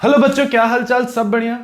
Hello बच्चों, क्या हाल चाल? सब बढ़िया।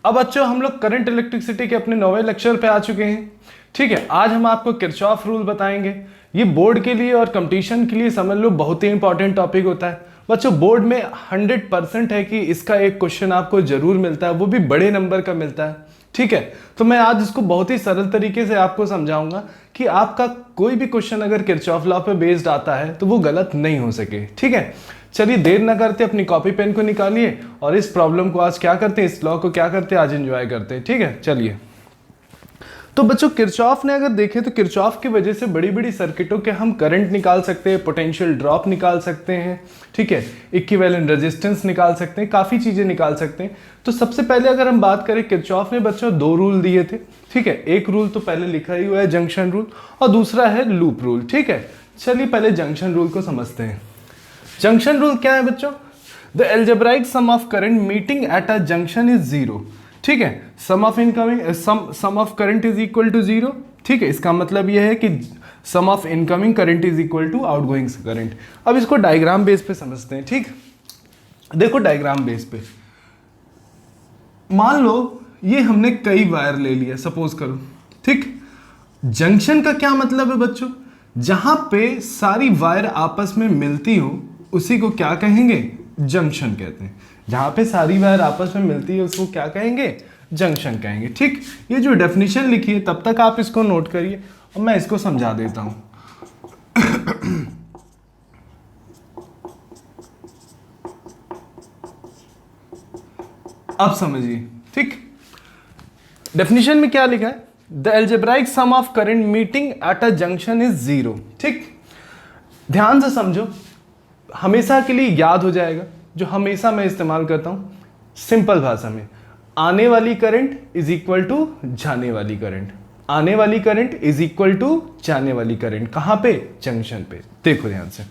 अब बच्चों हम लोग करंट इलेक्ट्रिसिटी के अपने 9वें लेक्चर पे आ चुके हैं। ठीक है, आज हम आपको किरचॉफ रूल बताएंगे। ये बोर्ड के लिए और कंपटीशन के लिए समझ लो बहुत ही इंपॉर्टेंट टॉपिक होता है बच्चों। बोर्ड में 100% है कि इसका एक क्वेश्चन आपको जरूर मिलता है, वो भी बड़े नंबर का मिलता है। ठीक है, तो मैं आज इसको बहुत ही सरल तरीके से आपको समझाऊंगा कि आपका कोई भी क्वेश्चन अगर किरचॉफ लॉ पे बेस्ड आता है तो वो गलत नहीं हो सके। ठीक है, चलिए देर ना करते अपनी कॉपी पेन को निकालिए और इस प्रॉब्लम को आज क्या करते हैं, इस लॉ को क्या करते हैं, आज एंजॉय करते हैं। ठीक है, चलिए। तो बच्चों किरचॉफ ने अगर देखें तो किरचॉफ की वजह से बड़ी बड़ी सर्किटों के हम करंट निकाल सकते हैं, पोटेंशियल ड्रॉप निकाल सकते हैं। ठीक है, इक्विवेलेंट रेजिस्टेंस निकाल सकते हैं, काफ़ी चीज़ें निकाल सकते हैं। तो सबसे पहले अगर हम बात करें, किरचॉफ ने बच्चों 2 रूल दिए थे। ठीक है, एक रूल तो पहले लिखा ही हुआ है जंक्शन रूल, और दूसरा है लूप रूल। ठीक है, चलिए पहले जंक्शन रूल को समझते हैं। जंक्शन रूल क्या है बच्चों? The algebraic sum of current meeting at a junction is 0। ठीक है, sum of incoming sum of current is equal to 0। ठीक है, इसका मतलब यह है कि sum of incoming current is equal to outgoing current. अब इसको डायग्राम बेस पे समझते हैं। ठीक, देखो डायग्राम बेस पे मान लो ये हमने कई वायर ले लिया, सपोज करो। ठीक, जंक्शन का क्या मतलब है बच्चों? जहां पे सारी वायर आपस में मिलती हो उसी को क्या कहेंगे? जंक्शन कहते हैं। जहां पे सारी वायर आपस में मिलती है उसको क्या कहेंगे? जंक्शन कहेंगे। ठीक, ये जो डेफिनेशन लिखी है तब तक आप इसको नोट करिए और मैं इसको समझा देता हूं। अब समझिए। ठीक, डेफिनेशन में क्या लिखा है? The algebraic sum of current meeting at a junction is 0। ठीक, ध्यान से समझो, हमेशा के लिए याद हो जाएगा, जो हमेशा मैं इस्तेमाल करता हूं सिंपल भाषा में। आने वाली करंट इज इक्वल टू जाने वाली करंट। आने वाली करंट इज इक्वल टू जाने वाली करंट। कहां पे? जंक्शन पे। देखो ध्यान से,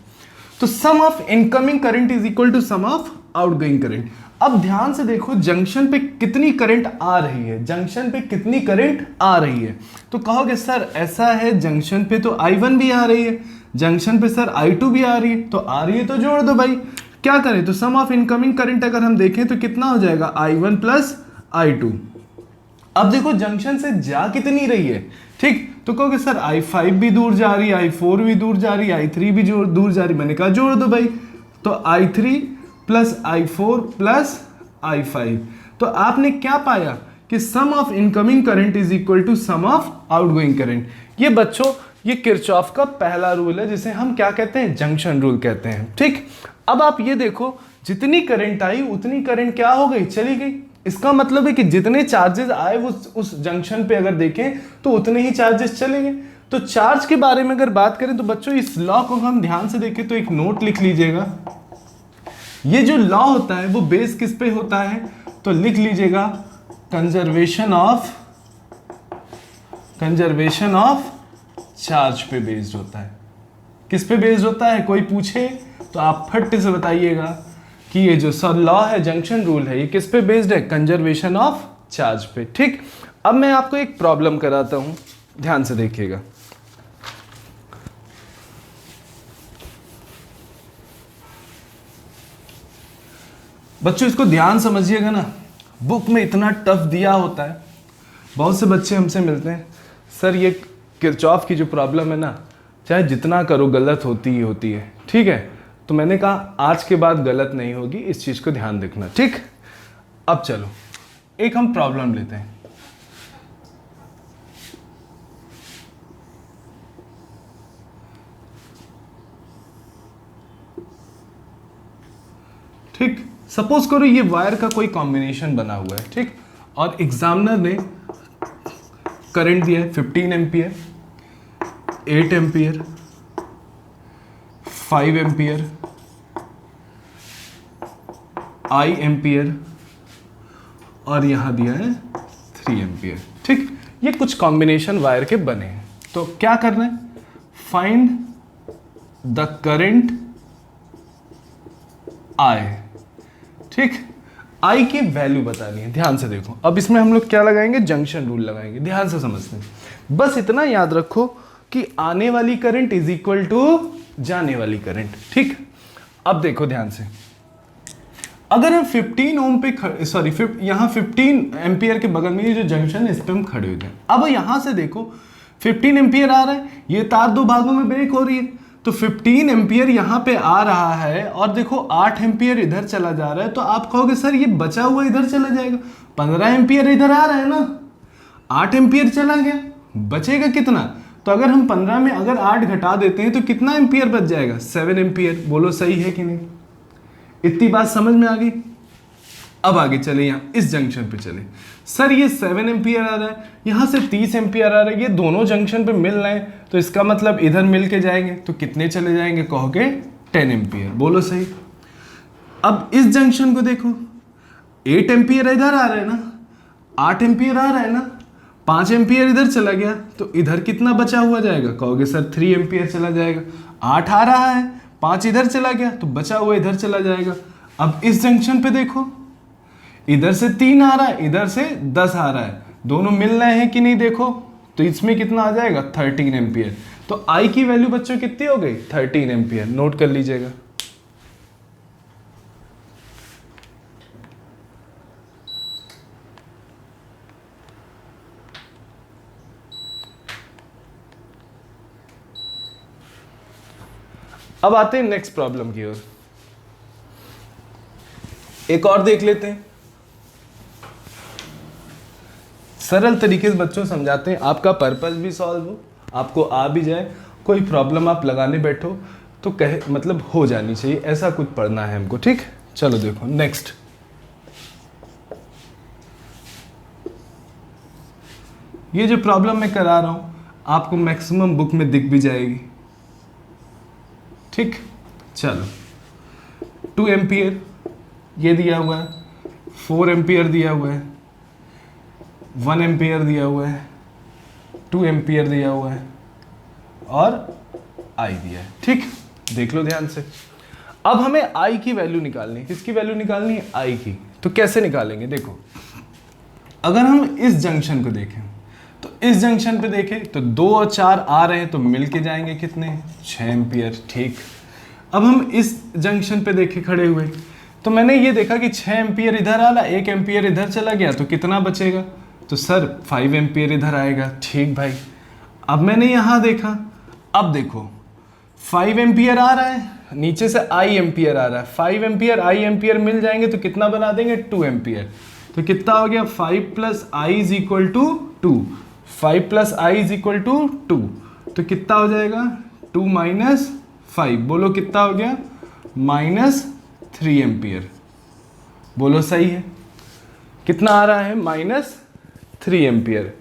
तो sum of incoming current is equal to sum of outgoing current. अब ध्यान से देखो, जंक्शन पे कितनी करंट आ रही है, जंक्शन पे कितनी करंट आ रही है। तो कहोगे सर ऐसा है, जंक्शन पे तो I1 भी आ रही है, जंक्शन पे सर I2 भी आ रही है। तो आ रही है तो जोड़ दो भाई। क्या करें? तो सम ऑफ इनकमिंग करंट अगर हम देखें तो कितना हो जाएगा? I1 plus I2। अब देखो जंक्शन से जा कितनी रही है। ठीक, तो कहोगे सर I5 भी दूर जा रही है, I4 भी दूर जा रही है, I3 भी दूर जा रही है। मैंने कहा जोड़ दो भाई। तो I3 plus I4 plus I5। तो आपने क्या पाया कि sum of incoming current is equal to sum of outgoing current. ये बच्चों ये किरचॉफ का पहला रूल है, जिसे हम क्या कहते हैं? जंक्शन रूल कहते हैं। ठीक, अब आप ये देखो, जितनी करंट आई उतनी करंट क्या हो गई? चली गई। इसका मतलब है कि जितने चार्जेस आए वो उस जंक्शन पे अगर देखें तो उतने ही चार्जेस चले गए। तो चार्ज के बारे में अगर बात करें तो बच्चों इस लॉ को हम ध्यान से देखें तो एक नोट लिख लीजिएगा। ये जो लॉ होता है वो बेस किस पे होता है? तो लिख लीजिएगा, कंजर्वेशन ऑफ चार्ज पे बेस्ड होता है। किस पे बेस्ड होता है? कोई पूछे तो आप फट से बताइएगा कि ये जो लॉ है, जंक्शन रूल है, ये किस पे बेस्ड है? कंजर्वेशन ऑफ चार्ज पे। ठीक, अब मैं आपको एक प्रॉब्लम कराता हूं, ध्यान से देखिएगा। बच्चों इसको ध्यान समझिएगा ना, बुक में इतना टफ दिया होता है। बहुत से बच्चे हमसे मिलते हैं, सर ये किरचॉफ की जो प्रॉब्लम है ना, चाहे जितना करो गलत होती ही होती है। ठीक है, तो मैंने कहा आज के बाद गलत नहीं होगी, इस चीज को ध्यान रखना। ठीक, अब चलो एक हम प्रॉब्लम लेते हैं। ठीक, सपोज करो ये वायर का कोई कॉम्बिनेशन बना हुआ है। ठीक, और एग्जामिनर ने करंट दिया है 15 ampere, 8 ampere, 5 ampere, I ampere और यहां दिया है 3 एम्पियर। ठीक, ये कुछ कॉम्बिनेशन वायर के बने हैं। तो क्या करना है? Find the current I। ठीक, I की वैल्यू बतानी है। ध्यान से देखो, अब इसमें हम लोग क्या लगाएंगे? जंक्शन रूल लगाएंगे। ध्यान से समझते हैं, बस इतना याद रखो कि आने वाली करंट इज इक्वल टू जाने वाली करंट। ठीक, अब देखो ध्यान से, अगर हम 15 ओम पे यहाँ 15 एम्पियर के बगल में ये जो जंक्शन है इस पे हम खड़े होते हैं। अब यहाँ से देखो 15 एम्पियर आ रहा है, ये तार दो भागों में ब्रेक हो रही है, तो 15 एम्पियर यहाँ पे आ रहा है और देखो 8 एम्पियर इधर चला जा रहा है। तो आप कहोगे सर ये बचा हुआ इधर चला जाएगा, 15 एम्पियर इधर आ रहा है ना, 8 एम्पियर चला गया, बचेगा कितना? तो अगर हम 15 में अगर 8 घटा देते हैं तो कितना एम्पियर बच जाएगा? 7 एम्पियर। बोलो सही है कि नहीं? इतनी बात समझ में आ गई। अब आगे चले, यहाँ इस जंक्शन पे चले। सर ये 7 एम्पियर आ रहा है, यहाँ से 30 एम्पियर आ रहा है, ये दोनों जंक्शन पे मिल रहे हैं, तो इसका मतलब इधर मिल के जाएंगे तो कितने चले जाएंगे? कहोगे 10 एम्पियर। बोलो सही। अब इस जंक्शन को देखो, 8 एम्पियर इधर आ रहा है ना, 8 एम्पियर आ रहा है ना, 5 एम्पियर इधर चला गया, तो इधर कितना बचा हुआ जाएगा? कहोगे सर 3 एम्पियर चला जाएगा। 8 आ रहा है, 5 इधर चला गया, तो बचा हुआ इधर चला जाएगा। अब इस जंक्शन पे देखो, इधर से 3 आ रहा है, इधर से 10 आ रहा है, दोनों मिल रहे हैं कि नहीं? देखो तो इसमें कितना आ जाएगा? 13 एम्पियर। तो आई की वैल्यू बच्चों कितनी हो गई? 13 एम्पियर। नोट कर लीजिएगा। अब आते हैं नेक्स्ट प्रॉब्लम की ओर, एक और देख लेते हैं। सरल तरीके से बच्चों समझाते हैं, आपका पर्पस भी सॉल्व हो, आपको आ भी जाए, कोई प्रॉब्लम आप लगाने बैठो तो मतलब हो जानी चाहिए, ऐसा कुछ पढ़ना है हमको। ठीक, चलो देखो नेक्स्ट। ये जो प्रॉब्लम मैं करा रहा हूं आपको मैक्सिमम बुक में दिख भी जाएगी। ठीक, चलो 2 एम्पियर ये दिया हुआ है, 4 एम्पियर दिया हुआ है, 1 एम्पियर दिया हुआ है, 2 एम्पियर दिया हुआ है और आई दिया है। ठीक, देख लो ध्यान से। अब हमें आई की वैल्यू निकालनी है। किसकी वैल्यू निकालनी है? आई की। तो कैसे निकालेंगे? देखो, अगर हम इस जंक्शन को देखें तो इस जंक्शन पे देखें तो 2 और 4 आ रहे हैं, तो मिल के जाएंगे कितने? 6 एम्पियर। ठीक, अब हम इस जंक्शन पे देखें खड़े हुए, तो मैंने ये देखा कि 6 एम्पियर इधर आ रहा, 1 एम्पियर इधर चला गया, तो कितना बचेगा? तो सर 5 एम्पियर इधर आएगा। ठीक भाई, अब मैंने यहाँ देखा, अब देखो 5 एम्पियर आ रहा है, नीचे से आई एम्पियर आ रहा है, 5 एम्पियर आई एम्पियर मिल जाएंगे तो कितना बना देंगे? 2 एम्पियर। तो कितना हो गया? 5 plus I is equal to 2, 5 plus I is equal to 2, तो कितना हो जाएगा? 2 माइनस 5, बोलो कितना हो गया? -3 एम्पियर। बोलो सही है। कितना आ रहा है? -3 एम्पियर।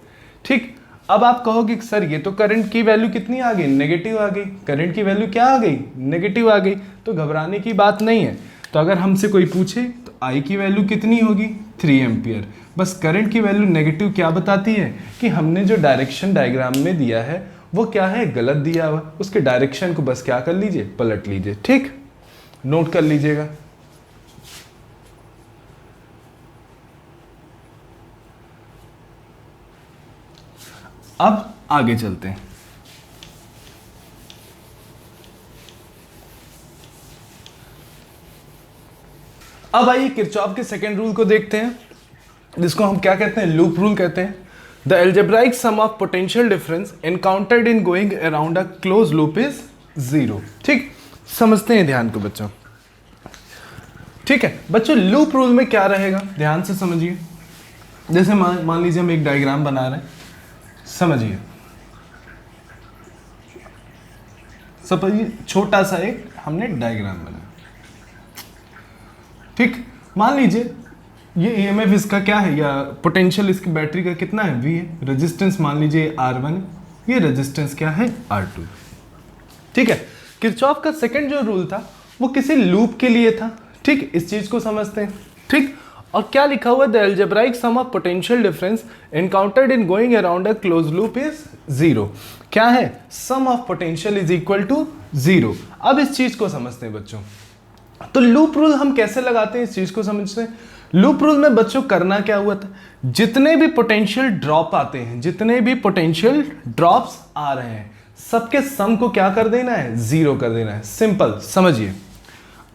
ठीक, अब आप कहोगे सर ये तो करंट की वैल्यू कितनी आ गई? नेगेटिव आ गई। करंट की वैल्यू क्या आ गई? नेगेटिव आ गई। तो घबराने की बात नहीं है। तो अगर हमसे कोई पूछे तो आई की वैल्यू कितनी होगी? 3 एम्पियर। बस करंट की वैल्यू नेगेटिव क्या बताती है? कि हमने जो डायरेक्शन डायग्राम में दिया है वो क्या है? गलत दिया हुआ। उसके डायरेक्शन को बस क्या कर लीजिए? पलट लीजिए। ठीक, नोट कर लीजिएगा। अब आगे चलते हैं। अब आइए किरचॉफ के सेकेंड रूल को देखते हैं, जिसको हम क्या कहते हैं? लूप रूल कहते हैं। The algebraic sum of potential difference encountered in going around a close loop is 0। ठीक, समझते हैं ध्यान को बच्चों। ठीक है बच्चों, लूप रूल में क्या रहेगा? ध्यान से समझिए। जैसे मान लीजिए हम एक डायग्राम बना रहे हैं, समझिए। सपोज छोटा सा एक हमने डायग्राम बनाया। ठीक, मान लीजिए ये ईएमएफ इसका क्या है, या पोटेंशियल इसकी बैटरी का कितना है? V है। रेजिस्टेंस मान लीजिए R1, ये रेजिस्टेंस क्या है? R2। ठीक है, किरचॉफ का सेकंड जो रूल था वो किसी लूप के लिए था। ठीक, इस चीज को समझते हैं। ठीक, और क्या लिखा हुआ? The algebraic sum of potential difference encountered in going around a close loop is 0। क्या है? Sum of potential is equal to 0। अब इस चीज को समझते हैं बच्चों। तो लूप रूल हम कैसे लगाते हैं, इस चीज को समझते हैं। लूप रूल में बच्चों करना क्या हुआ था? जितने भी पोटेंशियल ड्रॉप आते हैं, जितने भी पोटेंशियल ड्रॉप्स आ रहे हैं, सबके सम को क्या कर देना है? 0 कर देना है। सिंपल, समझिए।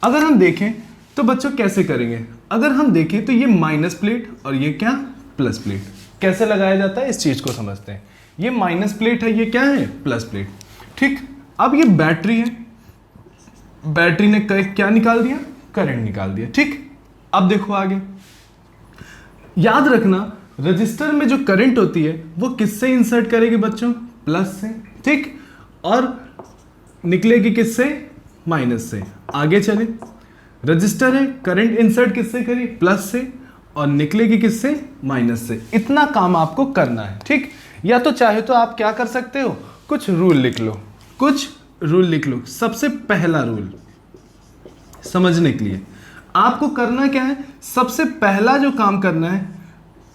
अगर हम देखें तो बच्चों कैसे करेंगे, अगर हम देखें तो ये माइनस प्लेट और ये क्या प्लस प्लेट, कैसे लगाया जाता है इस चीज को समझते हैं। ये माइनस प्लेट है, ये क्या है प्लस प्लेट, ठीक। अब ये बैटरी है, बैटरी ने क्या निकाल दिया, करंट निकाल दिया, ठीक। अब देखो आगे, याद रखना रजिस्टर में जो करंट होती है वो किससे इंसर्ट करेगी बच्चों, प्लस से, ठीक, और निकलेगी किससे, माइनस से। आगे चले, रजिस्टर है, करंट इंसर्ट किससे करी, प्लस से, और निकलेगी किससे, माइनस से। इतना काम आपको करना है, ठीक। या तो चाहे तो आप क्या कर सकते हो, कुछ रूल लिख लो, कुछ रूल लिख लो। सबसे पहला रूल समझने के लिए आपको करना क्या है, सबसे पहला जो काम करना है,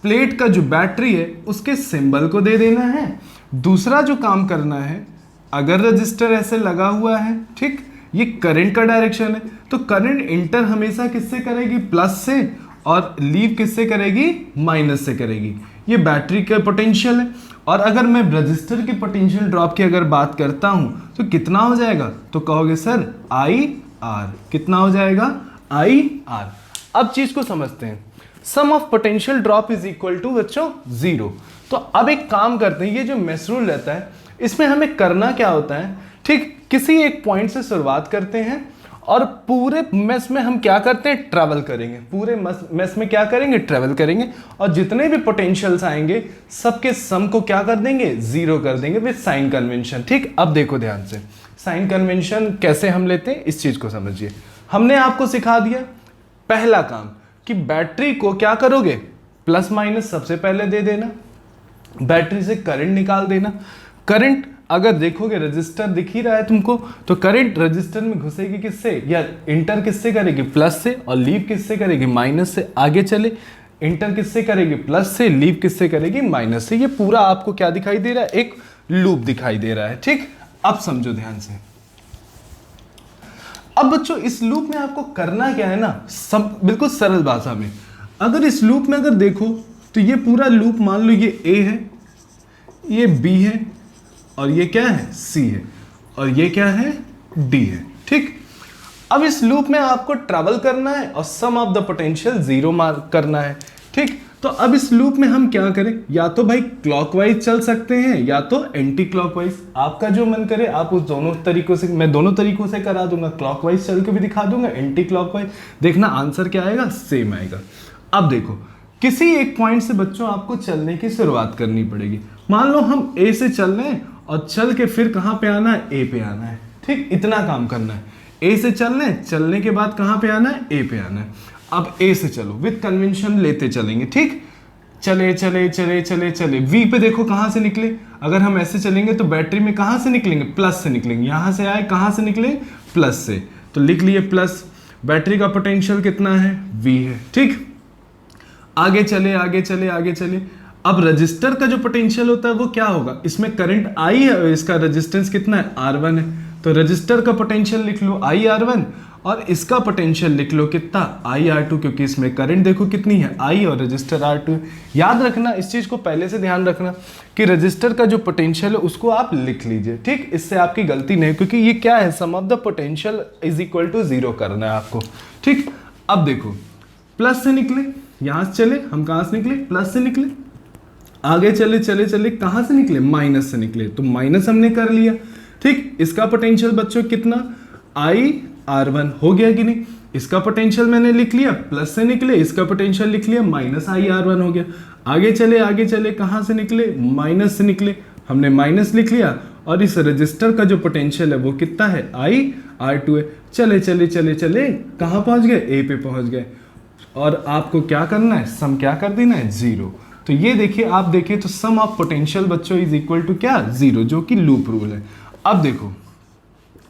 प्लेट का जो बैटरी है उसके सिंबल को दे देना है। दूसरा जो काम करना है, अगर रजिस्टर ऐसे लगा हुआ है, ठीक, ये करंट का डायरेक्शन है, तो करंट इंटर हमेशा किससे करेगी, प्लस से, और लीव किससे करेगी, माइनस से करेगी। ये बैटरी का पोटेंशियल है। और अगर मैं रजिस्टर के पोटेंशियल ड्रॉप की अगर बात करता हूं तो कितना हो जाएगा, तो कहोगे सर आई आर, कितना हो जाएगा, आई आर। अब चीज को समझते हैं, sum of potential drop is equal to बच्चों 0। तो अब एक काम करते हैं, ये जो मेस रूल रहता है इसमें हमें करना क्या होता है, ठीक, किसी एक पॉइंट से शुरुआत करते हैं और पूरे मेस में हम क्या करते हैं, ट्रैवल करेंगे, पूरे मेस में क्या करेंगे, ट्रैवल करेंगे, और जितने भी पोटेंशियल्स आएंगे सबके सम को क्या कर देंगे, 0 कर देंगे विद साइन कन्वेंशन, ठीक। अब देखो ध्यान से, साइन कन्वेंशन कैसे हम लेते हैं इस चीज को समझिए। हमने आपको सिखा दिया पहला काम कि बैटरी को क्या करोगे, प्लस माइनस सबसे पहले दे देना, बैटरी से करंट निकाल देना। करंट अगर देखोगे रजिस्टर दिख ही रहा है तुमको, तो करंट रजिस्टर में घुसेगी किससे, या इंटर किससे करेगी, प्लस से, और लीव किससे करेगी, माइनस से। आगे चले, इंटर किससे करेगी, प्लस से, लीव किससे करेगी, माइनस से। ये पूरा आपको क्या दिखाई दे रहा है, एक लूप दिखाई दे रहा है, ठीक। अब समझो ध्यान से, अब बच्चों इस लूप में आपको करना क्या है ना, सब बिल्कुल सरल भाषा में, अगर इस लूप में अगर देखो तो ये पूरा लूप मान लो ये ए है, ये बी है, और ये क्या है, सी है, और ये क्या है, डी है, ठीक। अब इस लूप में आपको ट्रैवल करना है और सम ऑफ द पोटेंशियल 0 मार्क करना है, ठीक। तो अब इस लूप में हम क्या करें, या तो भाई क्लॉकवाइज चल सकते हैं या तो एंटी क्लॉकवाइज, आपका जो मन करे आप उस दोनों तरीकों से, मैं दोनों तरीकों से करा दूंगा, क्लॉकवाइज चल के भी दिखा दूंगा, एंटी क्लॉकवाइज। देखना आंसर क्या आएगा, सेम आएगा। अब देखो, किसी एक पॉइंट से बच्चों आपको चलने की शुरुआत करनी पड़ेगी। मान लो हम ए से चल रहे हैं और चल के फिर कहां पे आना है, ए पे आना है, ठीक। इतना काम करना है, ए से चलना है, चलने के बाद कहां पे आना है, ए पे आना है। अब ए से चलो, विद कन्वेंशन लेते चलेंगे, ठीक। चले चले चले चले चले, वी पे देखो कहां से निकले, अगर हम ऐसे चलेंगे तो बैटरी में कहां से निकलेंगे, प्लस से निकलेंगे। यहां से आए कहां से निकले, प्लस से, तो लिख लिए प्लस। बैटरी का पोटेंशियल कितना है, वी है, ठीक। आगे चले आगे चले आगे चले, अब रजिस्टर का जो पोटेंशियल होता है वो क्या होगा, इसमें करंट आई है, इसका रेजिस्टेंस कितना है, R1 है, तो रजिस्टर का पोटेंशियल लिख लो IR1, और इसका पोटेंशियल लिख लो कितना, IR2, क्योंकि इसमें करंट देखो कितनी है, I, और रजिस्टर R2। याद रखना इस चीज को, पहले से ध्यान रखना कि रजिस्टर का जो पोटेंशियल है उसको आप लिख लीजिए, ठीक। इससे आपकी गलती नहीं, क्योंकि ये क्या है, sum of the potential is equal to 0 करना है आपको, ठीक। अब देखो, प्लस से निकले, यहां से चले हम, कहां से निकले, प्लस से निकले, आगे चले चले चले कहां से निकले, माइनस से निकले, तो माइनस हमने कर लिया, ठीक। इसका पोटेंशियल बच्चों कितना, IR1 हो गया कि नहीं, इसका पोटेंशियल मैंने लिख लिया, प्लस से निकले, इसका पोटेंशियल लिख लिया, माइनस IR1 हो गया। आगे चले कहां से निकले, माइनस से निकले, हमने माइनस लिख लिया, और इस रजिस्टर का जो पोटेंशियल है वो कितना है, IR2 है। चले चले चले चले कहां पहुंच गए, ए पे पहुंच गए, और आपको क्या करना है, सम क्या कर देना है, 0। तो ये देखिए, आप देखिए तो सम ऑफ पोटेंशियल बच्चों इज इक्वल टू क्या, 0, जो कि लूप रूल है। अब देखो,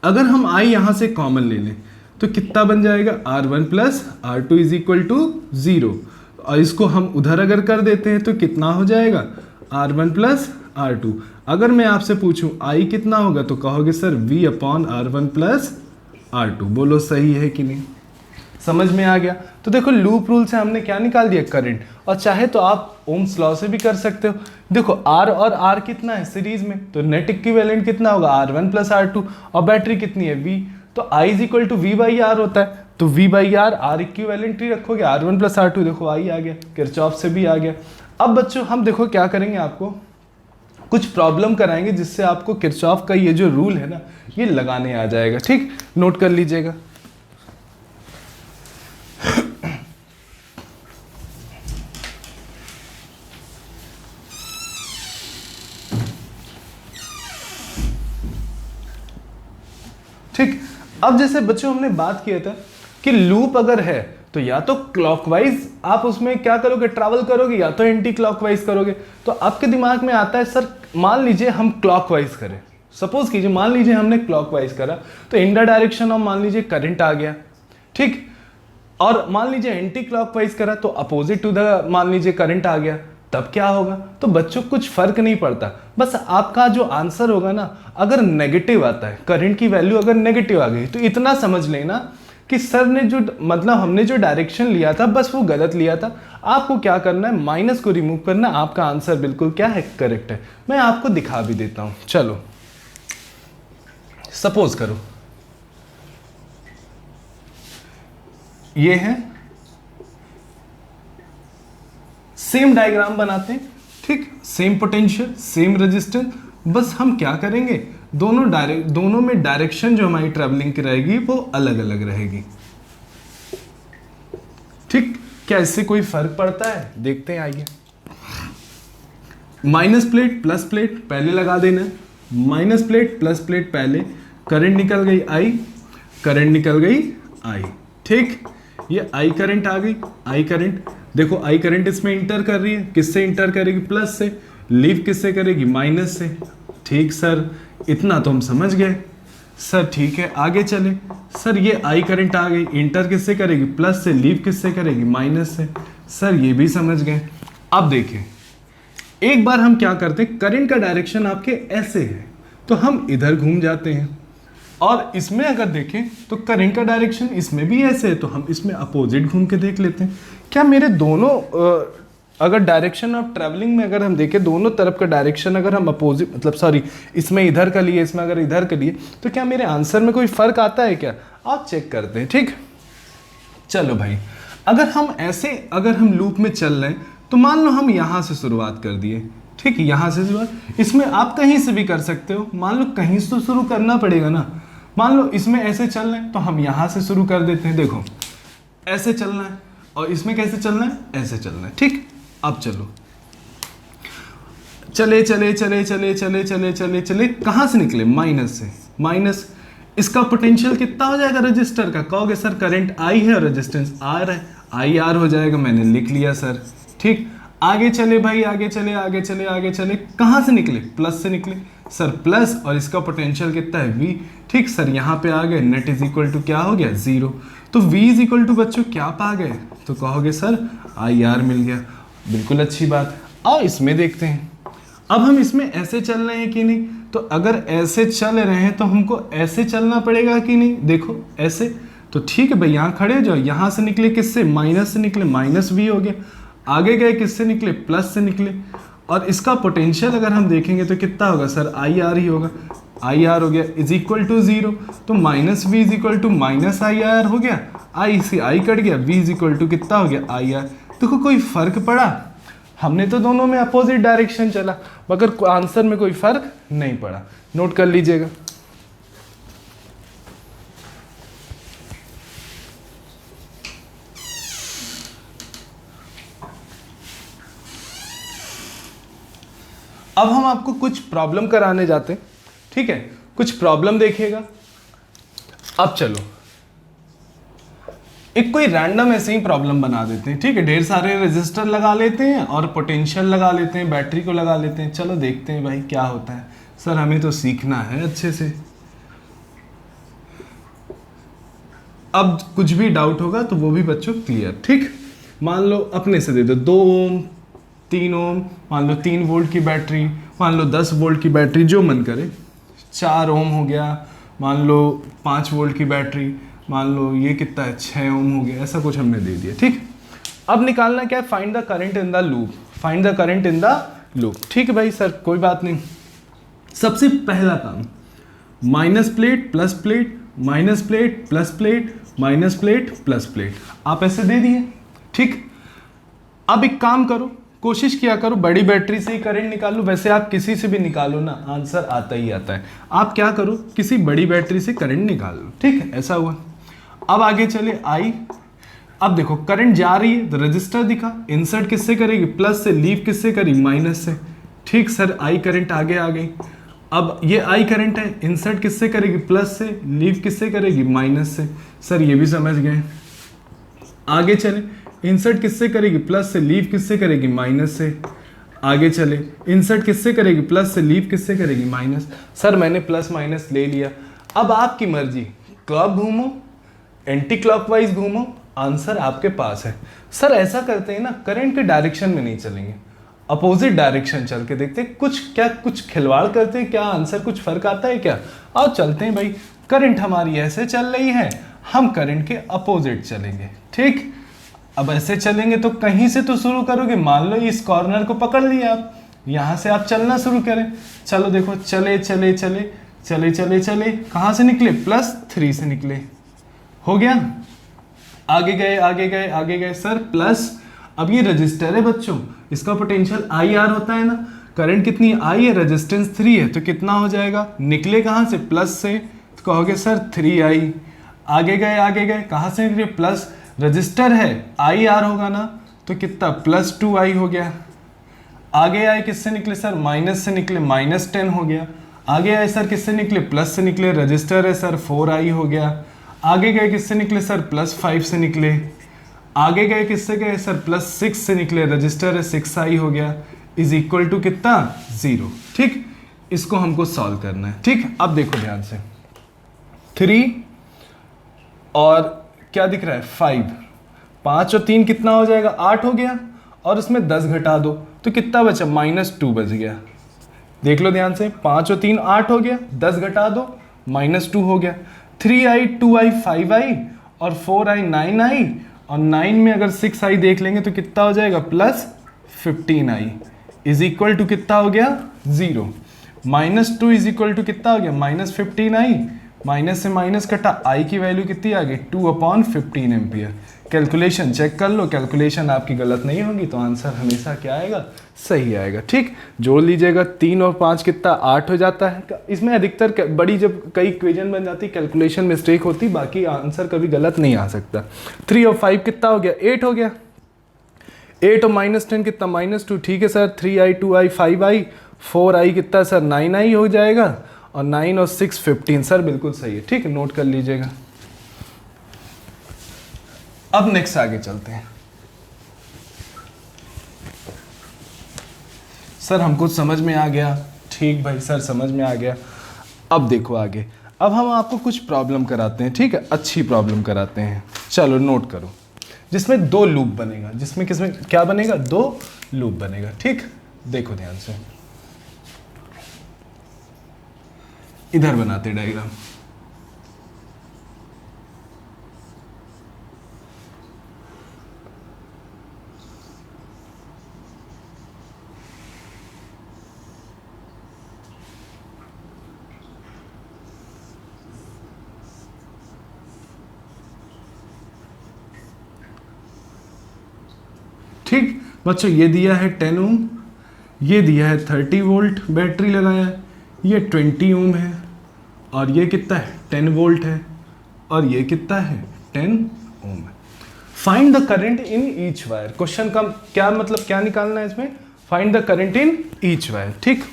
अगर हम I यहां से कॉमन ले लें तो कितना बन जाएगा, R1 plus R2 is equal to 0, और इसको हम उधर अगर कर देते हैं तो कितना हो जाएगा, R1 प्लस R2। अगर मैं आपसे पूछूं I कितना होगा तो कहोगे sir V upon R1 plus R2। बोलो सही है कि नहीं, समझ में आ गया। तो देखो लूप रूल से हमने क्या निकाल दिया, करंट, और चाहे तो आप ओम्स लॉ से भी कर सकते हो। देखो R और R कितना है सीरीज में, तो नेट इक्विवेलेंट कितना होगा, R1 प्लस R2, और बैटरी कितनी है V, तो I is equal to V by R होता है। तो V by R, R equivalent ही रखोगे, R1 प्लस R2, देखो आई आ गया, किरचॉफ से भी आ गया। अब बच्चों हम देखो क्या करेंगे, आपको कुछ प्रॉब्लम कराएंगे जिससे आपको किरचॉफ का ये जो रूल है ना ये लगाने आ जाएगा। ठीक, नोट कर लीजिएगा। ठीक, अब जैसे बच्चों हमने बात किया था कि लूप अगर है तो या तो क्लॉकवाइज आप उसमें क्या करोगे, ट्रैवल करोगे, या तो एंटी क्लॉकवाइज करोगे। तो आपके दिमाग में आता है सर मान लीजिए हम क्लॉकवाइज करें, सपोज कीजिए मान लीजिए हमने क्लॉकवाइज करा तो इन द डायरेक्शन ऑफ मान लीजिए करंट आ गया। ठीक, और मान लीजिए एंटी क्लॉकवाइज करा तो अपोजिट टू द मान लीजिए करंट आ गया, तब क्या होगा। तो बच्चों कुछ फर्क नहीं पड़ता, बस आपका जो आंसर होगा ना अगर नेगेटिव आता है, करंट की वैल्यू अगर नेगेटिव आ गई तो इतना समझ लेना कि सर ने जो मतलब हमने जो डायरेक्शन लिया था बस वो गलत लिया था। आपको क्या करना है, माइनस को रिमूव करना, आपका आंसर बिल्कुल क्या है, करेक्ट है। मैं आपको दिखा भी देता हूं, चलो सपोज करो ये है, सेम डायग्राम बनाते हैं। ठीक, सेम पोटेंशियल, सेम रेजिस्टेंस, बस हम क्या करेंगे, दोनों में डायरेक्शन जो हमारी ट्रैवलिंग की रहेगी वो अलग अलग रहेगी। ठीक, क्या इससे कोई फर्क पड़ता है, देखते हैं, आइए। माइनस प्लेट प्लस प्लेट पहले लगा देना, माइनस प्लेट प्लस प्लेट पहले, करंट निकल गई आई, करंट निकल गई आई। ठीक, ये आई करंट आ गई, आई करंट, देखो आई करंट इसमें इंटर कर रही है, किससे इंटर करेगी, प्लस से, लीव किससे करेगी, माइनस से। ठीक सर, इतना तो हम समझ गए। सर ठीक है, आगे चले। सर ये आई करंट आ गई, इंटर किससे करेगी, प्लस से, लीव किससे करेगी, माइनस से। सर ये भी समझ गए। अब देखें, एक बार हम क्या करते हैं, करंट का डायरेक्शन आपके ऐसे है तो हम इधर घूम जाते हैं, और इसमें अगर देखें तो करंट का डायरेक्शन इसमें भी ऐसे है तो हम इसमें अपोजिट घूम के देख लेते हैं। क्या मेरे दोनों अगर डायरेक्शन ऑफ ट्रैवलिंग में अगर हम देखें दोनों तरफ का डायरेक्शन अगर हम अपोजिट मतलब सॉरी इसमें इधर का लिए, इसमें अगर इधर का लिए, तो क्या मेरे आंसर में कोई फर्क आता है क्या, आप चेक करते हैं। ठीक, चलो भाई, अगर हम ऐसे अगर हम लूप में चल रहे हैं तो मान लो हम यहाँ से शुरुआत कर दिए। ठीक, यहाँ से शुरुआत, इसमें आप कहीं से भी कर सकते हो, मान लो कहीं से तो शुरू करना पड़ेगा ना। मान लो इसमें ऐसे चल रहे हैं तो हम यहाँ से शुरू कर देते हैं, देखो ऐसे चलना है, और इसमें कैसे चलना है, ऐसे चलना है। ठीक, अब चलो, चले चले चले चले चले चले चले चले, कहाँ से निकले, माइनस से, माइनस, इसका पोटेंशियल कितना हो जाएगा रजिस्टर का, कहोगे सर करंट आई है और रेजिस्टेंस आर है, आई आर हो जाएगा, मैंने लिख लिया सर। ठीक, आगे चले भाई, आगे चले आगे चले आगे चले, कहाँ से निकले, प्लस से निकले, सर प्लस, और इसका पोटेंशियल कितना है, वी। ठीक सर, यहाँ पे आ गए, नेट इज इक्वल टू क्या हो गया, जीरो। तो v इज इक्वल टू बच्चों क्या पा गए, तो कहोगे सर आई आर मिल गया, बिल्कुल अच्छी बात। आओ इसमें देखते हैं, अब हम इसमें ऐसे चल रहे हैं कि नहीं, तो अगर ऐसे चल रहे हैं तो हमको ऐसे चलना पड़ेगा कि नहीं, देखो ऐसे, तो ठीक है भाई यहाँ खड़े हो जाओ, यहाँ से निकले किससे, माइनस से निकले, माइनस v हो गया, आगे गए किससे निकले, प्लस से निकले, और इसका पोटेंशियल अगर हम देखेंगे तो कितना होगा सर, आई आर ही होगा, आई आर हो गया इज इक्वल टू जीरो, तो minus V is equal to minus I R हो गया, आई से आई कट गया, वी इज इक्वल टू कितना हो गया, आई आर। देखो कोई फर्क पड़ा, हमने तो दोनों में अपोजिट डायरेक्शन चला मगर आंसर में कोई फर्क नहीं पड़ा, नोट कर लीजिएगा। अब हम आपको कुछ प्रॉब्लम कराने जाते हैं, ठीक है, कुछ प्रॉब्लम देखिएगा। अब चलो एक कोई रैंडम ऐसे ही प्रॉब्लम बना देते हैं, ठीक है, ढेर सारे रेजिस्टर लगा लेते हैं और पोटेंशियल लगा लेते हैं, बैटरी को लगा लेते हैं। चलो देखते हैं भाई क्या होता है। सर हमें तो सीखना है अच्छे से, अब कुछ भी डाउट होगा तो वो भी बच्चों क्लियर। ठीक, मान लो अपने से दे दो 2 ओम 3 ओम, मान लो 3 वोल्ट की बैटरी, मान लो 10 वोल्ट की बैटरी, जो मन करे, 4 ओम हो गया, मान लो 5 वोल्ट की बैटरी, मान लो ये कितना है 6 ओम हो गया, ऐसा कुछ हमने दे दिया। ठीक, अब निकालना क्या है, find the current in the loop, find the current in the loop. ठीक है भाई सर कोई बात नहीं। सबसे पहला काम, minus plate plus plate minus plate plus plate minus plate plus plate, आप ऐसे दे दिए। ठीक, अब एक काम करो, कोशिश किया करो बड़ी बैटरी से ही करंट निकालो, वैसे आप किसी से भी निकालो ना, आंसर आता ही आता है। आप क्या करो, किसी बड़ी बैटरी से करंट निकाल लो। ठीक है, ऐसा हुआ। अब आगे चले आई। अब देखो करंट जा रही है तो रजिस्टर दिखा, इंसर्ट किससे करेगी, प्लस से, लीव किससे करी, माइनस से। ठीक सर, आई करंट आगे आ गई। अब ये आई करंट है, इंसर्ट किससे करेगी, प्लस से, लीव किससे करेगी, माइनस से। सर ये भी समझ गए। आगे चले, इंसर्ट किससे करेगी, प्लस से, लीव किससे करेगी, माइनस से। आगे चले, इंसर्ट किससे करेगी, प्लस से, लीव किससे करेगी, माइनस। सर मैंने प्लस माइनस ले लिया, अब आपकी मर्जी, क्लॉक घूमो, एंटी क्लॉकवाइज घूमो, आंसर आपके पास है। सर ऐसा करते हैं ना, करंट के डायरेक्शन में नहीं चलेंगे, अपोजिट डायरेक्शन चल के देखते हैं, कुछ खिलवाड़ करते हैं क्या, आंसर कुछ फर्क आता है क्या। आओ चलते हैं भाई, करंट हमारी ऐसे चल रही है, हम करंट के अपोजिट चलेंगे। ठीक, अब ऐसे चलेंगे तो कहीं से तो शुरू करोगे, मान लो इस कॉर्नर को पकड़ लिया आप, यहां से आप चलना शुरू करें। चलो देखो, चले चले चले चले चले चले, कहां से निकले, +3 से निकले, हो गया। आगे गए आगे गए आगे गए, सर प्लस, अब ये रजिस्टर है बच्चों, इसका पोटेंशियल IR होता है ना, करंट कितनी आई है, रेजिस्टेंस 3 है, तो कितना हो जाएगा, निकले कहां से, प्लस से, तो कहोगे सर 3I। आगे गए कहां से निकले, प्लस, रजिस्टर है IR होगा ना, तो कितना, +2I हो गया। आगे आए किससे निकले सर, माइनस से निकले, -10 हो गया। आगे आए सर किससे निकले, प्लस से निकले, रजिस्टर है सर 4I हो गया। आगे गए किससे निकले सर, +5 से निकले। आगे गए किससे गए सर, +6 से निकले, रजिस्टर है 6I हो गया, इज इक्वल टू कितना, 0। ठीक, इसको हमको सॉल्व करना है। ठीक, अब देखो ध्यान से, 3 और क्या दिख रहा है, 5, 5 और 3 कितना हो जाएगा, 8 हो गया, और उसमें 10 घटा दो तो कितना बचा, -2 बच गया। देख लो ध्यान से, 5 और 3 8 हो गया, 10 घटा दो, -2 हो गया। 3I 2I 5I और 4I 9I, और 9 में अगर 6I देख लेंगे तो कितना हो जाएगा, +15I इज इक्वल टू कितना हो गया, 0। -2 इज इक्वल टू कितना हो गया, -15I, माइनस से माइनस कटा, आई की वैल्यू कितनी आ गई, 2/15 एम्पियर। कैलकुलेशन चेक कर लो, कैलकुलेशन आपकी गलत नहीं होगी तो आंसर हमेशा क्या आएगा, सही आएगा। ठीक, जोड़ लीजिएगा, 3 और 5 कितना, 8 हो जाता है। इसमें अधिकतर बड़ी जब कई इक्वेशन बन जाती, कैलकुलेशन मिस्टेक होती, बाकी आंसर कभी गलत नहीं आ सकता। 3 और 5 कितना हो गया, 8 हो गया। 8 और -10 कितना, -2। ठीक है sir, 3I 2I 5I 4I कितना सर, 9I हो जाएगा, और 9 और 6 15। सर बिल्कुल सही है। ठीक है, नोट कर लीजिएगा। अब नेक्स्ट आगे चलते हैं। सर हमको समझ में आ गया, ठीक भाई सर समझ में आ गया। अब देखो आगे, अब हम आपको कुछ प्रॉब्लम कराते हैं। ठीक है, अच्छी प्रॉब्लम कराते हैं। चलो नोट करो, जिसमें 2 लूप बनेगा, जिसमें किसमें क्या बनेगा, 2 लूप बनेगा। ठीक, देखो ध्यान से, इधर बनाते डायग्राम। ठीक बच्चों, ये दिया है 10 ओम, ये दिया है 30 वोल्ट बैटरी लगाया है, ये 20 ओम है, और ये कितना है, 10 वोल्ट है, और ये कितना है, 10 ओम है। Find the current in each wire. Question का क्या मतलब, क्या निकालना है इसमें, find the current in each wire. ठीक,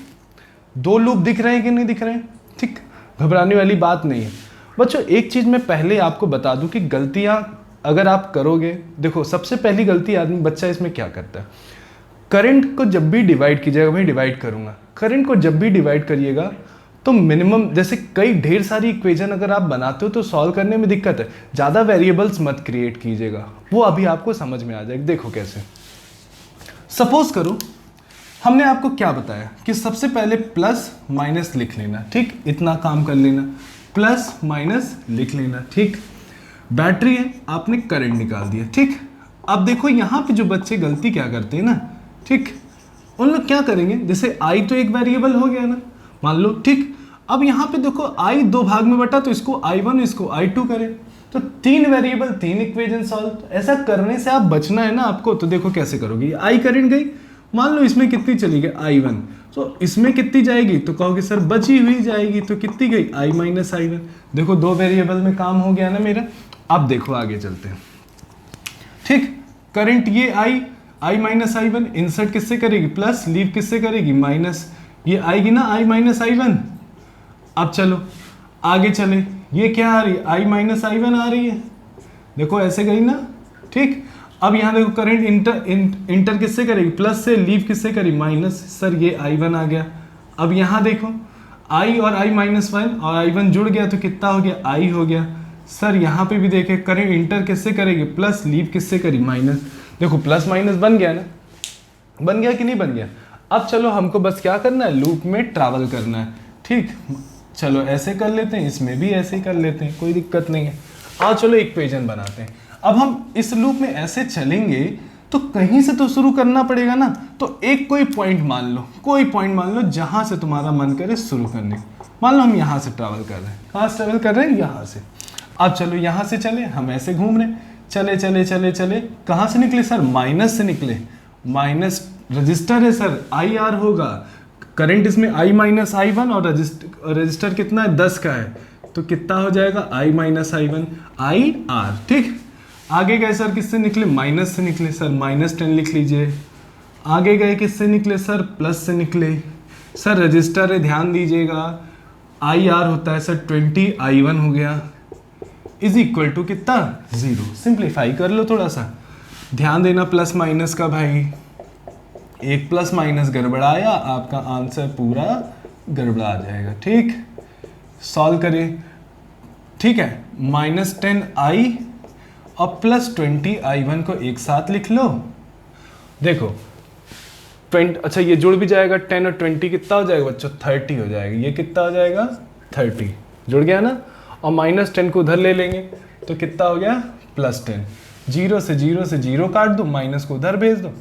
2 लूप दिख रहे हैं कि नहीं दिख रहे हैं। ठीक, घबराने वाली बात नहीं है बच्चों। एक चीज मैं पहले आपको बता दूं कि गलतियां अगर आप करोगे, देखो सबसे पहली गलती आदमी बच्चा इसमें क्या करता है, करंट को जब भी डिवाइड कीजिएगा, भाई डिवाइड करूंगा, करंट को जब भी डिवाइड करिएगा तो मिनिमम, जैसे कई ढेर सारी इक्वेशन अगर आप बनाते हो तो सॉल्व करने में दिक्कत है, ज़्यादा वेरिएबल्स मत क्रिएट कीजिएगा, वो अभी आपको समझ में आ जाएगा। देखो कैसे, सपोज करो हमने आपको क्या बताया कि सबसे पहले प्लस माइनस लिख लेना। ठीक, इतना काम कर लेना, प्लस माइनस लिख लेना। ठीक, बैटरी है, आपने करंट निकाल दिया। ठीक, अब देखो यहाँ पे जो बच्चे गलती क्या करते हैं ना, ठीक, उन लोग क्या करेंगे, जैसे आई तो एक वेरिएबल हो गया ना, मान लो। ठीक, अब यहाँ पे देखो i 2 भाग में बटा, तो इसको i1 इसको i2 करें, तो 3 वेरिएबल 3 इक्वेशन सॉल्व। तो ऐसा करने से आप बचना है ना आपको, तो देखो कैसे करोगे। आई करंट गई, मान लो इसमें कितनी चली गई i1, तो इसमें कितनी जाएगी, तो कहोगे सर बची हुई जाएगी, तो कितनी गई i माइनस i1। देखो 2 वेरिएबल में काम हो गया ना मेरा। अब देखो आगे चलते हैं, ठीक। करंट ये i माइनस i1 इंसर्ट किससे करेगी, प्लस, लीव किससे करेगी, माइनस, ये आएगी ना i माइनस i1। अब चलो आगे चले, ये क्या आ रही है, i माइनस i1 आ रही है, देखो ऐसे गई ना, ठीक। अब यहाँ देखो करंट इंटर किससे करेगी, प्लस से, लीव किससे करी, माइनस, सर ये i1 आ गया। अब यहाँ देखो i और i माइनस 1 और i1 जुड़ गया, तो कितना हो गया, i हो गया। सर यहाँ पे भी देखे करंट इंटर किससे करेगी, प्लस, लीव किससे करी, माइनस। देखो प्लस माइनस बन गया ना, बन गया कि नहीं बन गया। अब चलो हमको बस क्या करना है, लूप में ट्रैवल करना है, ठीक। चलो ऐसे कर लेते हैं, इसमें भी ऐसे ही कर लेते हैं, कोई दिक्कत नहीं है। आओ चलो इक्वेशन बनाते हैं। अब हम इस लूप में ऐसे चलेंगे तो कहीं से तो शुरू करना पड़ेगा ना, तो एक कोई पॉइंट मान लो, कोई पॉइंट मान लो जहां से तुम्हारा मन करे शुरू करने। मान लो हम यहाँ से ट्रैवल कर रहे हैं, कहाँ से ट्रैवल कर रहे हैं, यहाँ से। अब चलो यहाँ से चले, हम ऐसे घूम रहे, चले चले चले चले, कहाँ से निकले सर, माइनस से निकले। माइनस रजिस्टर है सर, आई आर होगा, करंट इसमें i माइनस i1 और रजिस्टर कितना है, 10 का है, तो कितना हो जाएगा i minus i1 I R, ठीक। आगे गए सर किससे निकले, माइनस से निकले, सर माइनस 10 लिख लीजिए। आगे गए किससे निकले सर, प्लस से निकले। सर रजिस्टर है, ध्यान दीजिएगा, आई आर होता है सर 20, i1 हो गया, इज इक्वल टू कितना, 0। सिंप्लीफाई कर लो थोड़ा सा, ध्यान देना प्लस माइनस का भाई, एक प्लस माइनस गड़बड़ाया, आपका आंसर पूरा गड़बड़ा जाएगा, ठीक। सॉल्व करें, ठीक है। माइनस 10i और प्लस 20i1 को एक साथ लिख लो। देखो 20, अच्छा ये जुड़ भी जाएगा, 10 और 20 कितना हो जाएगा बच्चों, 30 हो जाएगा। ये कितना हो जाएगा, 30 जुड़ गया ना। और माइनस 10 को उधर ले लेंगे, तो कितना हो गया, प्लस 10। 0 से 0 काट दो, माइनस को उधर भेज दो,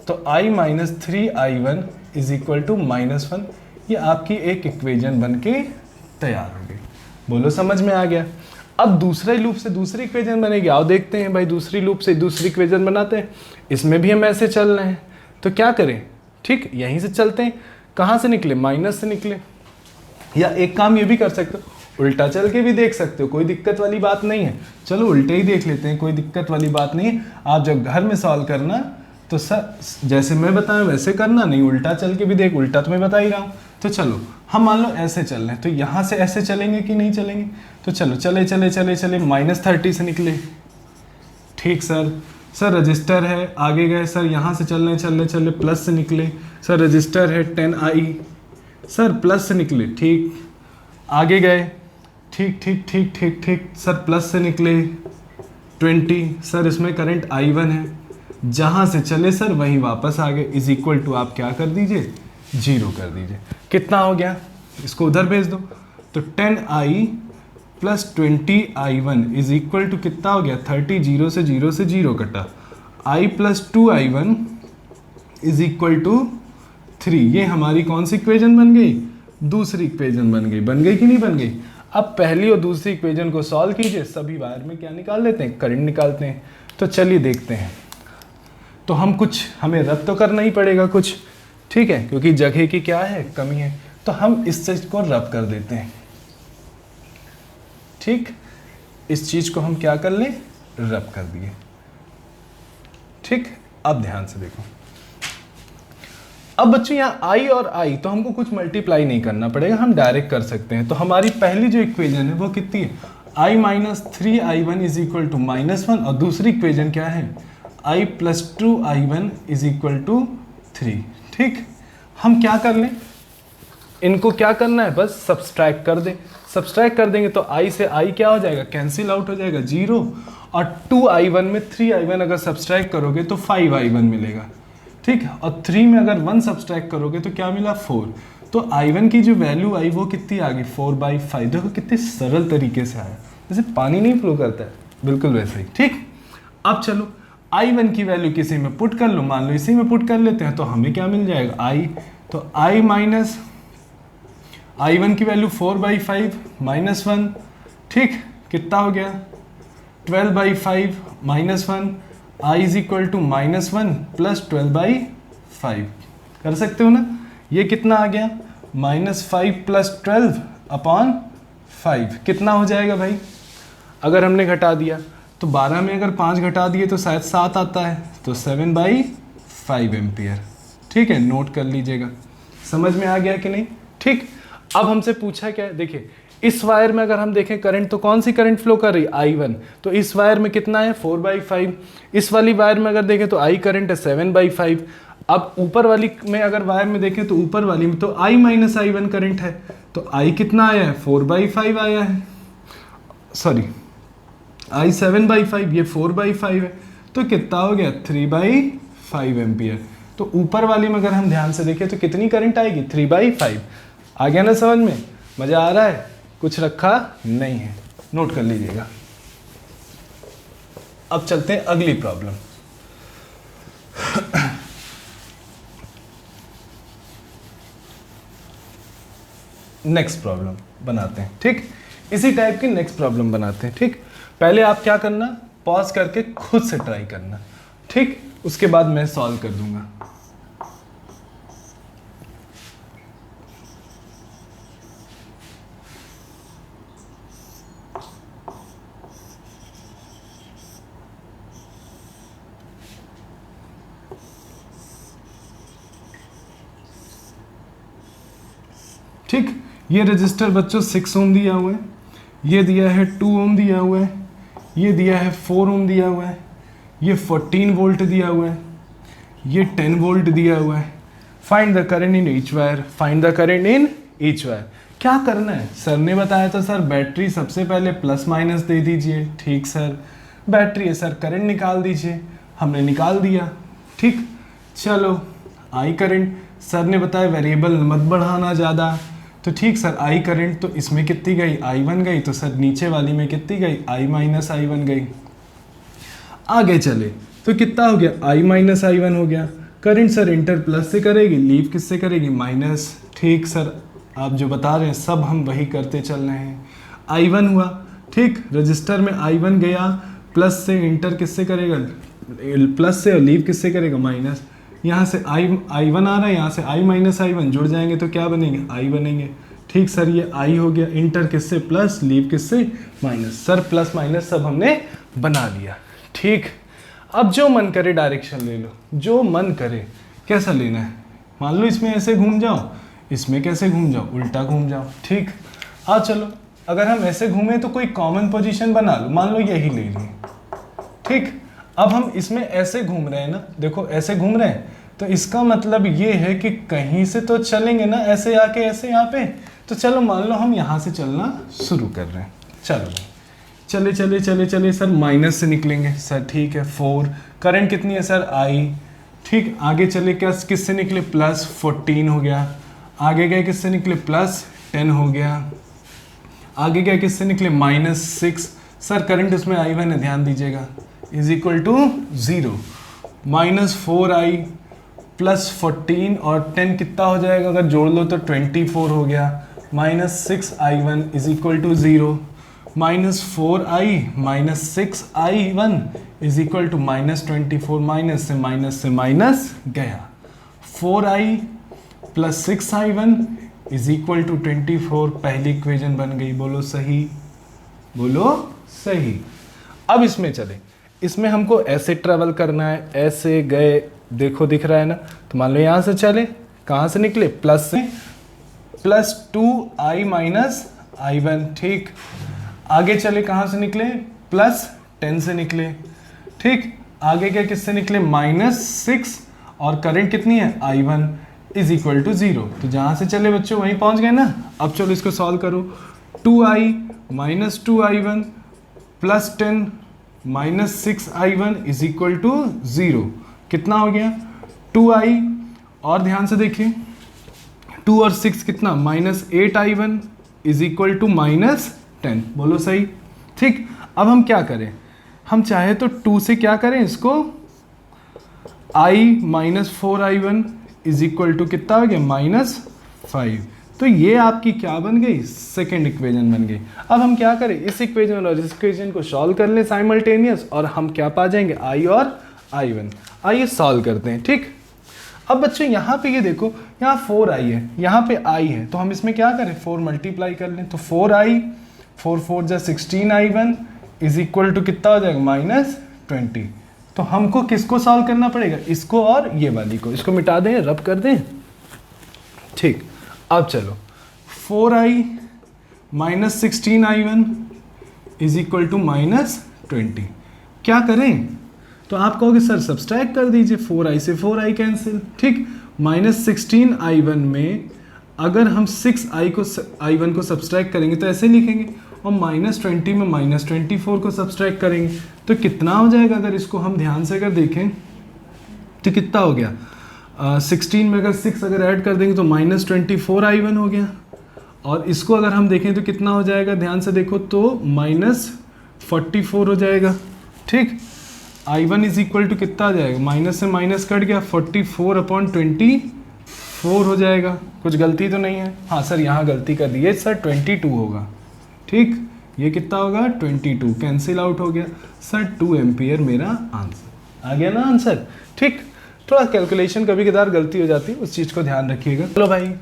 तो i minus 3i1 is equal to -1। ये आपकी एक इक्वेशन बन के तैयार हो गई। बोलो समझ में आ गया। अब दूसरे लूप से दूसरी इक्वेशन बनेगी। आओ देखते हैं भाई, दूसरी लूप से दूसरी इक्वेशन बनाते हैं। इसमें भी हम ऐसे चल रहे हैं, तो क्या करें, ठीक, यहीं से चलते हैं। कहाँ से निकले, माइनस से निकले। या एक काम ये भी कर सकते हो, उल्टा चल के भी देख सकते हो, कोई दिक्कत वाली बात नहीं है। चलो उल्टे ही देख लेते हैं, कोई दिक्कत वाली बात नहीं है। आप जब घर में सॉल्व करना तो सर जैसे मैं बताया वैसे करना, नहीं उल्टा चल के भी देख, उल्टा तो मैं बता ही रहा हूँ। तो चलो हम मान लो ऐसे चल रहे हैं, तो यहाँ से ऐसे चलेंगे कि नहीं चलेंगे, तो चलो चले चले चले चले -30 से निकले, ठीक सर। सर रजिस्टर है, आगे गए सर, यहाँ से चल रहे चल रहे प्लस से निकले। सर रजिस्टर है 10i, सर प्लस से निकले, ठीक। आगे गए, ठीक ठीक ठीक ठीक ठीक, सर प्लस से निकले 20, सर इसमें करंट i1 है, जहाँ से चले सर वहीं वापस आ गए, इज इक्वल टू आप क्या कर दीजिए, 0 कर दीजिए। कितना हो गया, इसको उधर भेज दो, तो 10i plus 20i1 is equal to कितना हो गया, 30। 0 से 0 कटा, i plus 2i1 is equal to 3। ये हमारी कौन सी इक्वेशन बन गई, दूसरी इक्वेशन बन गई कि नहीं बन गई। अब पहली और दूसरी इक्वेशन को सॉल्व कीजिए, सभी वायर में क्या निकाल लेते हैं, करंट निकालते हैं। तो चलिए देखते हैं। तो हम कुछ, हमें रब तो करना ही पड़ेगा कुछ, ठीक है, क्योंकि जगह की क्या है, कमी है। तो हम इस चीज को रब कर देते हैं, ठीक। इस चीज को हम क्या कर लें, रब कर दिए, ठीक। अब ध्यान से देखो, अब बच्चों यहाँ i और i तो हमको कुछ मल्टीप्लाई नहीं करना पड़ेगा, हम डायरेक्ट कर सकते हैं। तो हमारी पहली जो इक्वेशन है वो कितनी है, i minus 3i1 is equal to -1, और दूसरी इक्वेशन क्या है, i plus 2i1 is equal to 3, ठीक। हम क्या कर लें, इनको क्या करना है, बस सब्सट्रैक्ट कर दें। सब्सट्रैक्ट कर देंगे तो i से i क्या हो जाएगा, कैंसिल आउट हो जाएगा, 0। और 2i1 में 3i1 अगर सब्सट्रैक्ट करोगे तो 5i1 मिलेगा, ठीक। और 3 में अगर 1 सब्सट्रैक्ट करोगे तो क्या मिला, 4। तो i1 की जो वैल्यू आई वो कितनी आ गई, 4/5। देखो कितने सरल तरीके से आया, जैसे पानी नहीं फ्लो करता है, बिल्कुल वैसे ही, ठीक। अब चलो i1 की वैल्यू किसी में पुट कर लो, मान लो इसी में पुट कर लेते हैं, तो हमें क्या मिल जाएगा, i। तो i माइनस I1 की वैल्यू 4/5 -1, ठीक, कितना हो गया 12/5 -1, I is equal to -1 plus 12/5, कर सकते हो ना। ये कितना आ गया -5 प्लस 12/5, कितना हो जाएगा भाई। अगर हमने घटा दिया तो 12 में अगर 5 घटा दिए तो शायद 7 आता है, तो 7/5 एम्पियर। ठीक है, नोट कर लीजिएगा। समझ में आ गया कि नहीं। ठीक, अब हमसे पूछा क्या है, देखिए इस वायर में अगर हम देखें करंट, तो कौन सी करंट फ्लो कर रही है I1, तो इस वायर में कितना है 4/5। इस वाली वायर में अगर देखें तो I करंट है 7/5। अब ऊपर वाली में अगर वायर में देखें तो ऊपर वाली में तो I माइनस I1 करंट है, तो I कितना आया है 4/5 आया है, सॉरी I 7/5, ये 4/5 है, तो कितना हो गया 3/5 एम्पियर। तो ऊपर वाली में अगर हम ध्यान से देखें तो कितनी करंट आएगी 3/5। आ गया ना समझ में, मजा आ रहा है, कुछ रखा नहीं है, नोट कर लीजिएगा। अब चलते हैं अगली प्रॉब्लम। नेक्स्ट प्रॉब्लम बनाते हैं, ठीक, इसी टाइप की नेक्स्ट प्रॉब्लम बनाते हैं। ठीक, पहले आप क्या करना, पॉज करके खुद से ट्राई करना, ठीक, उसके बाद मैं सॉल्व कर दूंगा। ठीक, ये रजिस्टर बच्चों 6 ओम दिया हुआ है, ये दिया है 2 ओम दिया हुआ है, ये दिया है 4 ओम दिया हुआ है, ये 14 वोल्ट दिया हुआ है, ये 10 वोल्ट दिया हुआ है। Find the current in each wire, find the current in each wire. क्या करना है, सर ने बताया था सर बैटरी सबसे पहले प्लस माइनस दे दीजिए। ठीक सर, बैटरी है सर, करंट निकाल दीजिए, हमने निकाल दिया। ठीक, चलो आई करंट, सर ने बताया वेरिएबल मत बढ़ाना ज़्यादा, तो ठीक सर आई करंट तो इसमें कितनी गई I1 गई, तो सर नीचे वाली में कितनी गई I माइनस I1 गई। आगे चले तो कितना हो गया I माइनस I1 हो गया। करंट सर इंटर प्लस से करेगी, लीव किससे करेगी माइनस। ठीक सर, आप जो बता रहे हैं सब हम वही करते चल रहे हैं। I1 हुआ, ठीक, रजिस्टर में I1 गया, प्लस से इंटर किससे करेगा प्लस से, और लीव किससे करेगा माइनस। यहाँ से I1 आ रहा है, यहाँ से I माइनस I1 जुड़ जाएंगे तो क्या बनेंगे I बनेंगे। ठीक सर, ये I हो गया, इंटर किससे प्लस, लीव किससे माइनस। सर प्लस माइनस सब हमने बना लिया। ठीक, अब जो मन करे डायरेक्शन ले लो, जो मन करे। कैसा लेना है, मान लो इसमें ऐसे घूम जाओ, इसमें कैसे घूम जाओ, उल्टा घूम जाओ। ठीक, चलो अगर हम ऐसे घूमें तो कोई कॉमन पोजीशन बना लो, मान लो यही ले लिए। ठीक, अब हम इसमें ऐसे घूम रहे हैं ना, देखो ऐसे घूम रहे हैं, तो इसका मतलब ये है कि कहीं से तो चलेंगे ना, ऐसे आके ऐसे यहाँ पे। तो चलो मान लो हम यहाँ से चलना शुरू कर रहे हैं, चलो चले चले चले चले सर माइनस से निकलेंगे सर। ठीक है, 4, करंट कितनी है सर I। ठीक, आगे चले क्या किससे निकले प्लस 14 हो गया, आगे गए किससे निकले प्लस 10 हो गया, आगे गए किससे निकले -6। सर करंट उसमें I1 है, ध्यान दीजिएगा, is equal to 0। -4I plus 14 और 10 कितना हो जाएगा, अगर जोड़ लो तो 24 हो गया। -6I1 is equal to 0, -4I minus 6I1 is equal to -24, minus से माइनस गया। 4I plus 6I1 is equal to 24, पहली इक्वेशन बन गई। बोलो सही, बोलो सही। अब इसमें चले, इसमें हमको ऐसे ट्रेवल करना है, ऐसे गए, देखो दिख रहा है ना, तो मान लो यहाँ से चले, कहाँ से निकले प्लस से, प्लस 2I माइनस I1। ठीक, आगे चले कहाँ से निकले प्लस 10 से निकले। ठीक, आगे क्या किससे निकले -6, और करंट कितनी है I1 इज इक्वल टू 0। तो जहाँ से चले बच्चों वहीं पहुँच गए ना। अब चलो इसको सॉल्व करो, 2I minus 2I1 plus 10 -6I1 is equal to 0। कितना हो गया 2I, और ध्यान से देखिए 2 और 6 कितना -8I1 इज इक्वल टू -10। बोलो सही। ठीक, अब हम क्या करें, हम चाहे तो 2 से क्या करें इसको, I -4I1 is equal to कितना हो गया -5। तो ये आपकी क्या बन गई, सेकेंड इक्वेशन बन गई। अब हम क्या करें, इस इक्वेशन और इस इक्वेशन को सॉल्व कर लें साइमल्टेनियस, और हम क्या पा जाएंगे, आई और I1। आइए सॉल्व करते हैं, ठीक। अब बच्चों यहाँ पे ये देखो, यहाँ 4i है, यहाँ पे i है, तो हम इसमें क्या करें, 4 मल्टीप्लाई कर लें, तो 4i 4 4 जा 16i1 इज इक्वल टू कितना हो जाएगा, -20। तो हमको किसको सॉल्व करना पड़ेगा, इसको और ये वाली को, इसको मिटा दें, रब कर दें, ठीक। अब चलो 4i - 16i1 is equal to -20, क्या करें, तो आप कहोगे सर सब्सट्रैक्ट कर दीजिए, 4i से 4i कैंसिल, ठीक। -16i1 में अगर हम 6i1 को सब्सट्रैक्ट करेंगे तो ऐसे लिखेंगे, और -20 में -24 को सब्सट्रैक्ट करेंगे तो कितना हो जाएगा, अगर इसको हम ध्यान से अगर देखें तो कितना हो गया, 16 में अगर 6 अगर ऐड कर देंगे तो -24i1 हो गया, और इसको अगर हम देखें तो कितना हो जाएगा, ध्यान से देखो तो -44 हो जाएगा, ठीक। I1 इज इक्वल टू कितना आ जाएगा, माइनस से माइनस कट गया, 44/24 हो जाएगा। कुछ गलती तो नहीं है, हाँ सर यहाँ गलती कर दी है सर, 22 होगा, ठीक। ये कितना होगा, 22, कैंसिल आउट हो गया सर, 2 एम्पियर मेरा आंसर आ गया ना आंसर, ठीक। थोड़ा कैलकुलेशन कभी कदार गलती हो जाती है, उस चीज़ को ध्यान रखिएगा। चलो भाई,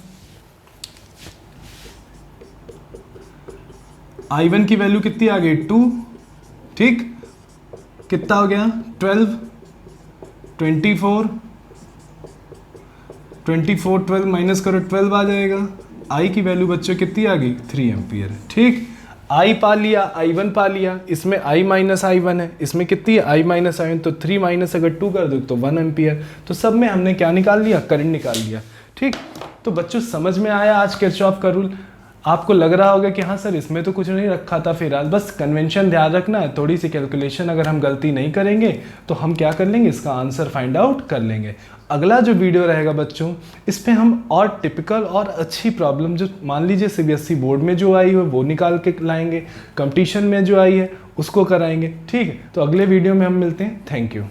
I1 की वैल्यू कितनी आ गई, 2, ठीक। कितना हो गया, 12, 24, 12 माइनस करो, 12 आ जाएगा। I की वैल्यू बच्चों कितनी आ गई, 3 एम्पियर, ठीक। I पा लिया, I1 पा लिया, इसमें I माइनस I1 है, इसमें कितनी है, I माइनस I1, तो 3 माइनस अगर 2 कर दो तो 1 एम्पियर। तो सब में हमने क्या निकाल लिया, करंट निकाल लिया, ठीक। तो बच्चों समझ में आया आज किरचॉफ का रूल। आपको लग रहा होगा कि हाँ सर इसमें तो कुछ नहीं रखा था, फिलहाल बस कन्वेंशन ध्यान रखना है, थोड़ी सी कैलकुलेशन अगर हम गलती नहीं करेंगे तो हम क्या कर लेंगे, इसका आंसर फाइंड आउट कर लेंगे। अगला जो वीडियो रहेगा बच्चों, इस पे हम और टिपिकल और अच्छी प्रॉब्लम जो मान लीजिए सीबीएसई बोर्ड में जो आई हो वो निकाल के लाएंगे, कंपटीशन में जो आई है उसको कराएंगे, ठीक है। तो अगले वीडियो में हम मिलते हैं, थैंक यू।